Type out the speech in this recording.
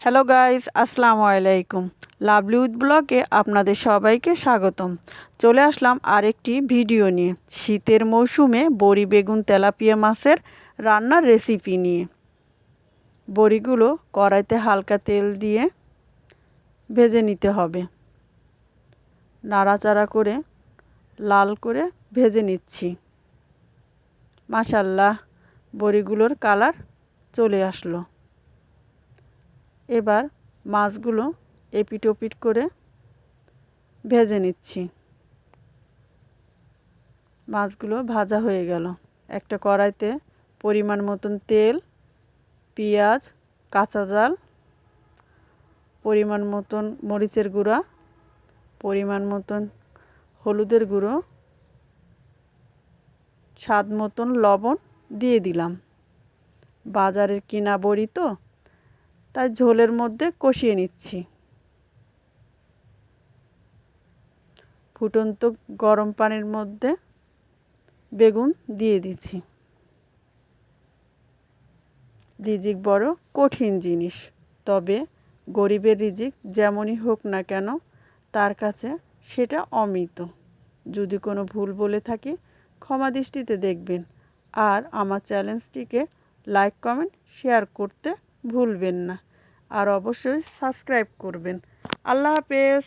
Hello guys, আসসালামু আলাইকুম। Lovely with ব্লগে আপনাদের সবাইকে স্বাগতম। চলে আসলাম আরেকটি ভিডিও নিয়ে, শীতের মৌসুমে বড়ি বেগুন তেলাপিয়া মাছের রান্নার রেসিপি নিয়ে। বড়িগুলো কড়াইতে হালকা তেল দিয়ে ভেজে নিতে হবে। নাড়াচাড়া করে লাল করে ভেজে নিচ্ছি। মাশাআল্লাহ, বড়িগুলোর কালার চলে আসলো। এবার মাছগুলো এপিট ওপিট করে ভেজে নিচ্ছি। মাছগুলো ভাজা হয়ে গেল। একটা কড়াইতে পরিমাণ মতন তেল, পেঁয়াজ, কাঁচা ঝাল, পরিমাণ মতন মরিচের গুঁড়া, পরিমাণ মতন হলুদের গুঁড়ো, স্বাদ মতন লবণ দিয়ে দিলাম। বাজারের কিনা বড়ি তো, তাই ঝোলের মধ্যে কষিয়ে নিচ্ছি। ফুটন্ত গরম পানির মধ্যে বেগুন দিয়ে দিচ্ছি। রিজিক বড় কঠিন জিনিস, তবে গরিবের রিজিক যেমনই হোক না কেন তার কাছে সেটা অমৃত। যদি কোনো ভুল বলে থাকি ক্ষমা দৃষ্টিতে দেখবেন। আর আমার চ্যানেলটিকে লাইক কমেন্ট শেয়ার করতে ভুলবেন না। আর অবশ্যই সাবস্ক্রাইব করবেন। আল্লাহ হাফেজ।